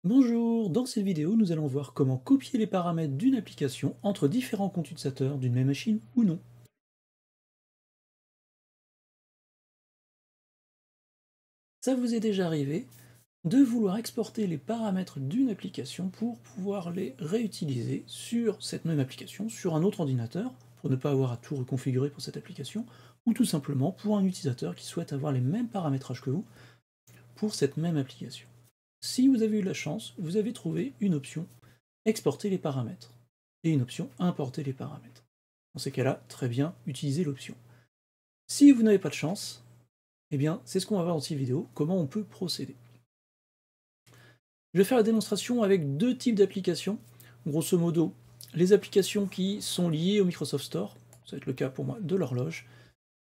Bonjour, dans cette vidéo, nous allons voir comment copier les paramètres d'une application entre différents comptes utilisateurs d'une même machine ou non. Ça vous est déjà arrivé de vouloir exporter les paramètres d'une application pour pouvoir les réutiliser sur cette même application, sur un autre ordinateur, pour ne pas avoir à tout reconfigurer pour cette application, ou tout simplement pour un utilisateur qui souhaite avoir les mêmes paramétrages que vous pour cette même application. Si vous avez eu la chance, vous avez trouvé une option exporter les paramètres et une option importer les paramètres. Dans ces cas-là, très bien, utilisez l'option. Si vous n'avez pas de chance, eh bien, c'est ce qu'on va voir dans cette vidéo, comment on peut procéder. Je vais faire la démonstration avec deux types d'applications. Grosso modo, les applications qui sont liées au Microsoft Store, ça va être le cas pour moi de l'horloge,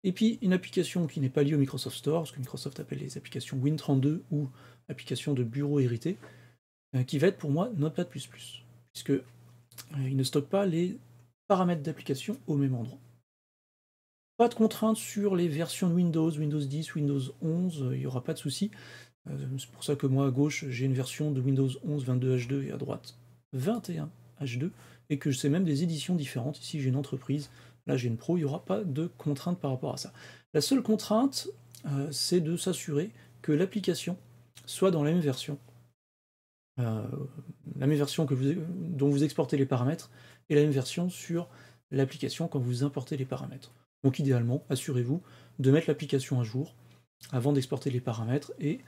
et puis une application qui n'est pas liée au Microsoft Store, ce que Microsoft appelle les applications Win32 ou applications de bureau hérité, qui va être pour moi Notepad++, puisque il ne stocke pas les paramètres d'application au même endroit. Pas de contraintes sur les versions de Windows, Windows 10, Windows 11, il n'y aura pas de souci. C'est pour ça que moi à gauche j'ai une version de Windows 11 22H2 et à droite 21H2, et que c'est même des éditions différentes. Ici j'ai une entreprise, là j'ai une pro, il n'y aura pas de contrainte par rapport à ça. La seule contrainte, c'est de s'assurer que l'application soit dans la même version. La même version dont vous exportez les paramètres et la même version sur l'application quand vous importez les paramètres. Donc idéalement, assurez-vous de mettre l'application à jour avant d'exporter les paramètres et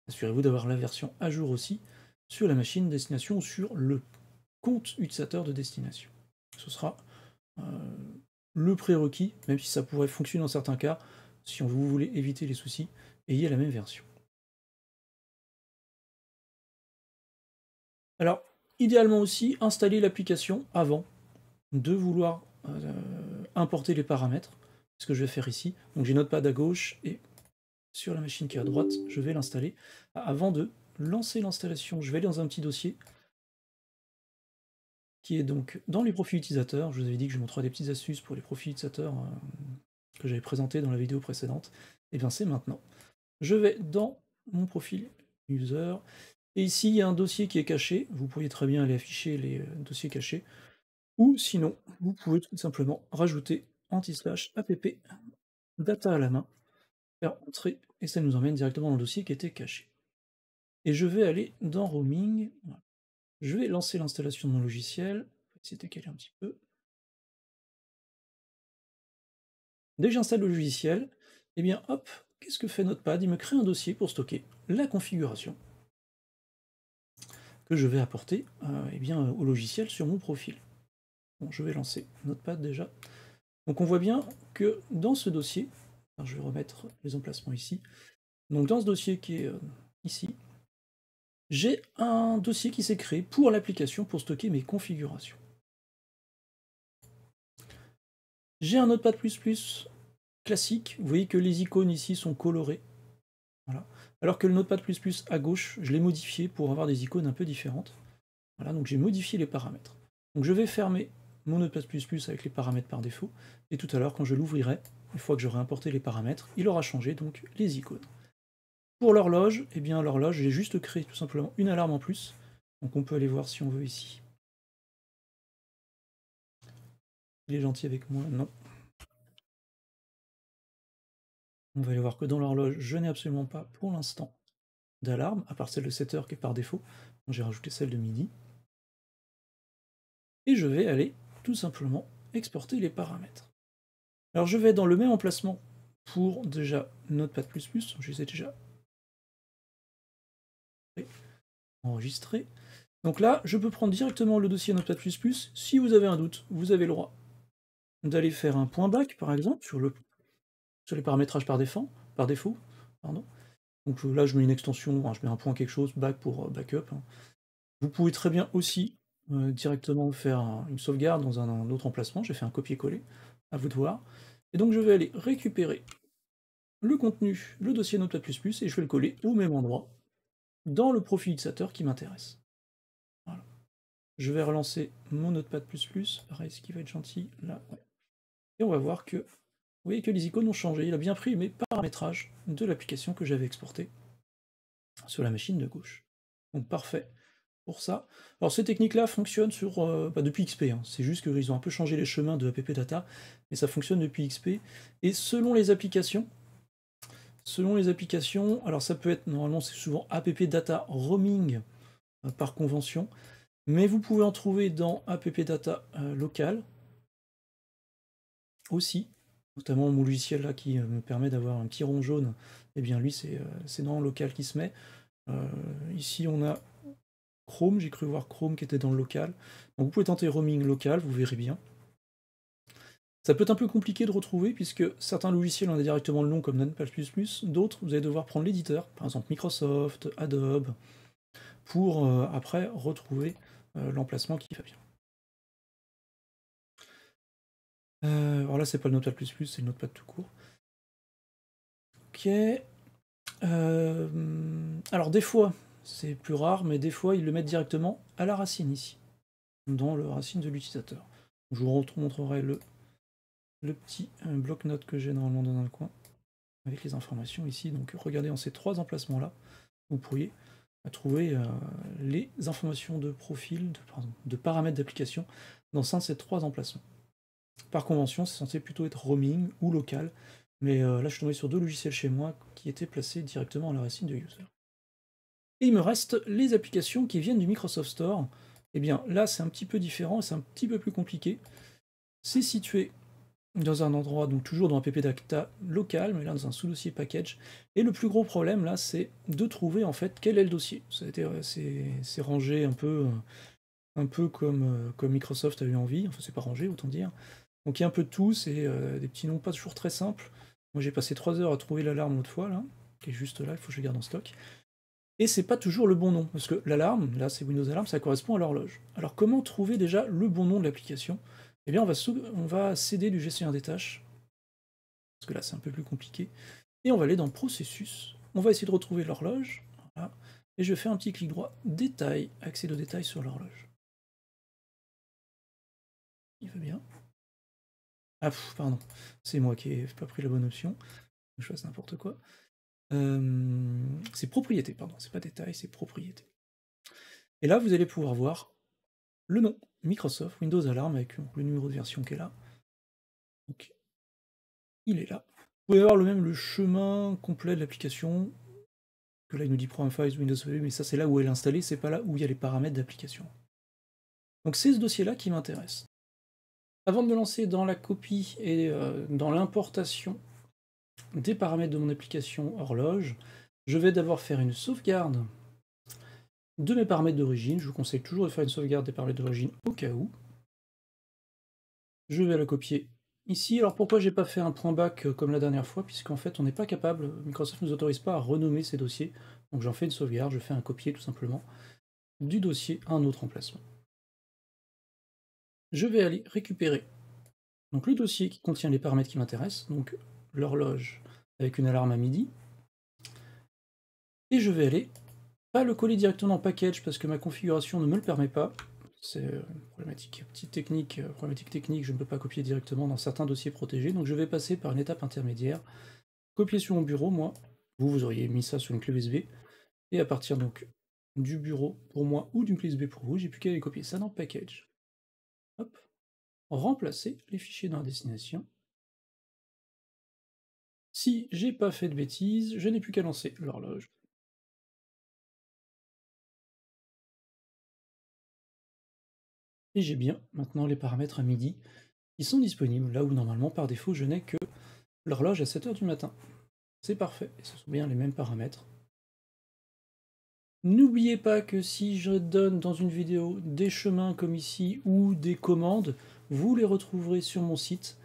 assurez-vous d'avoir la version à jour aussi sur la machine destination ou sur le compte utilisateur de destination. Ce sera euh, le prérequis, même si ça pourrait fonctionner dans certains cas, si vous voulez éviter les soucis, ayez la même version. Alors, idéalement aussi, installer l'application avant de vouloir importer les paramètres, ce que je vais faire ici. Donc j'ai Notepad à gauche et sur la machine qui est à droite, je vais l'installer. Avant de lancer l'installation, je vais aller dans un petit dossier qui est donc dans les profils utilisateurs. Je vous avais dit que je vous montrerai des petites astuces pour les profils utilisateurs que j'avais présenté dans la vidéo précédente. Et bien c'est maintenant. Je vais dans mon profil user, et ici il y a un dossier qui est caché. Vous pourriez très bien aller afficher les dossiers cachés. Ou sinon, vous pouvez tout simplement rajouter /app data à la main, faire entrer, et ça nous emmène directement dans le dossier qui était caché. Et je vais aller dans roaming, voilà. Je vais lancer l'installation de mon logiciel, on va essayer de décaler un petit peu. Dès que j'installe le logiciel, eh bien hop, qu'est-ce que fait Notepad? Il me crée un dossier pour stocker la configuration que je vais apporter eh bien, au logiciel sur mon profil. Bon, je vais lancer Notepad déjà. Donc on voit bien que dans ce dossier, alors je vais remettre les emplacements ici, donc dans ce dossier qui est ici, j'ai un dossier qui s'est créé pour l'application pour stocker mes configurations. J'ai un Notepad++ classique, vous voyez que les icônes ici sont colorées, voilà. Alors que le Notepad++ à gauche, je l'ai modifié pour avoir des icônes un peu différentes. Voilà, donc j'ai modifié les paramètres. Donc je vais fermer mon Notepad++ avec les paramètres par défaut, et tout à l'heure, quand je l'ouvrirai, une fois que j'aurai importé les paramètres, il aura changé donc les icônes. Pour l'horloge, eh bien l'horloge, j'ai juste créé tout simplement une alarme en plus, donc on peut aller voir si on veut ici. Il est gentil avec moi, non. On va aller voir que dans l'horloge, je n'ai absolument pas pour l'instant d'alarme, à part celle de 7 heures qui est par défaut. J'ai rajouté celle de midi. Et je vais aller tout simplement exporter les paramètres. Alors je vais dans le même emplacement pour déjà Notepad++, je les ai déjà enregistrés. Donc là, je peux prendre directement le dossier Notepad++. Si vous avez un doute, vous avez le droit d'aller faire un point back, par exemple, sur les paramétrages par défaut. Pardon. Donc là, je mets une extension, je mets un point quelque chose, back pour backup. Vous pouvez très bien aussi directement faire une sauvegarde dans un autre emplacement. J'ai fait un copier-coller, à vous de voir. Et donc je vais aller récupérer le contenu, le dossier Notepad++, et je vais le coller au même endroit, dans le profil utilisateur qui m'intéresse. Voilà. Je vais relancer mon Notepad++, pareil, ce qui va être gentil, là, ouais. Et on va voir que, vous voyez que les icônes ont changé, il a bien pris mes paramétrages de l'application que j'avais exportée sur la machine de gauche. Donc parfait. pour ça. Alors ces techniques-là fonctionnent sur, depuis XP, hein. C'est juste qu'ils ont un peu changé les chemins de AppData, mais ça fonctionne depuis XP. Et selon les applications, alors ça peut être, normalement c'est souvent AppData Roaming par convention, mais vous pouvez en trouver dans AppData local aussi, notamment mon logiciel là qui me permet d'avoir un petit rond jaune, et bien lui c'est dans le local qui se met. Ici on a Chrome, j'ai cru voir Chrome qui était dans le local. Donc vous pouvez tenter roaming local, vous verrez bien. Ça peut être un peu compliqué de retrouver puisque certains logiciels ont directement le nom comme Notepad++, d'autres vous allez devoir prendre l'éditeur, par exemple Microsoft, Adobe, pour après retrouver l'emplacement qui va bien. Alors là c'est pas le Notepad++, c'est le Notepad tout court. Ok. Alors des fois, c'est plus rare, mais des fois ils le mettent directement à la racine ici, dans le racine de l'utilisateur. Je vous montrerai le petit bloc-notes que j'ai normalement dans un coin, avec les informations ici. Donc regardez dans ces trois emplacements-là, vous pourriez trouver les informations de profil, de paramètres d'application, dans un de ces trois emplacements. Par convention, c'est censé plutôt être roaming ou local, mais là je suis tombé sur deux logiciels chez moi qui étaient placés directement à la racine de user. Et il me reste les applications qui viennent du Microsoft Store. Et bien là c'est un petit peu différent, c'est un petit peu plus compliqué. C'est situé dans un endroit, donc toujours dans un appdata local, mais là dans un sous-dossier package. Et le plus gros problème là, c'est de trouver en fait quel est le dossier. C'est rangé un peu comme Microsoft a eu envie, enfin c'est pas rangé autant dire. Donc il y a un peu de tout, c'est des petits noms pas toujours très simples. Moi j'ai passé 3 heures à trouver l'alarme l'autre fois, là, qui est juste là, il faut que je garde en stock. Et c'est pas toujours le bon nom, parce que l'alarme, là c'est Windows Alarm, ça correspond à l'horloge. Alors comment trouver déjà le bon nom de l'application? Eh bien on va céder du gestionnaire des tâches, parce que là c'est un peu plus compliqué, et on va aller dans Processus, on va essayer de retrouver l'horloge, voilà, et je fais un petit clic droit, Détail, accéder aux détails sur l'horloge. Il va bien. Ah pardon, c'est moi qui n'ai pas pris la bonne option, je fasse n'importe quoi. C'est propriété, pardon, c'est pas détail, c'est propriété. Et là vous allez pouvoir voir le nom, Microsoft, Windows Alarm, avec le numéro de version qui est là. Donc, il est là. Vous pouvez avoir le chemin complet de l'application, que là il nous dit Program Files, Windows VE, mais ça c'est là où elle est installée, c'est pas là où il y a les paramètres d'application. Donc c'est ce dossier-là qui m'intéresse. Avant de me lancer dans la copie et dans l'importation des paramètres de mon application horloge, je vais d'abord faire une sauvegarde de mes paramètres d'origine. Je vous conseille toujours de faire une sauvegarde des paramètres d'origine au cas où. Je vais la copier ici. Alors pourquoi j'ai pas fait un point back comme la dernière fois, puisqu'en fait on n'est pas capable, Microsoft ne nous autorise pas à renommer ces dossiers, donc j'en fais une sauvegarde, je fais un copier tout simplement du dossier à un autre emplacement. Je vais aller récupérer donc le dossier qui contient les paramètres qui m'intéressent, donc l'horloge avec une alarme à midi, et je vais aller pas le coller directement en package parce que ma configuration ne me le permet pas. C'est problématique, problématique technique, je ne peux pas copier directement dans certains dossiers protégés, donc je vais passer par une étape intermédiaire. Copier sur mon bureau, moi, vous auriez mis ça sur une clé USB, et à partir donc du bureau pour moi ou d'une clé USB pour vous, j'ai plus qu'à aller copier ça dans Package. Hop, remplacer les fichiers dans la destination. Si j'ai pas fait de bêtises, je n'ai plus qu'à lancer l'horloge. Et j'ai bien maintenant les paramètres à midi qui sont disponibles, là où normalement par défaut je n'ai que l'horloge à 7 h du matin. C'est parfait, et ce sont bien les mêmes paramètres. N'oubliez pas que si je donne dans une vidéo des chemins comme ici ou des commandes, vous les retrouverez sur mon site,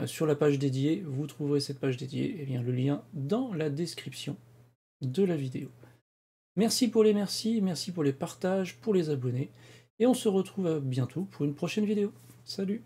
sur la page dédiée, vous trouverez cette page dédiée, et bien le lien dans la description de la vidéo. Merci pour les partages, pour les abonnés, et on se retrouve bientôt pour une prochaine vidéo. Salut!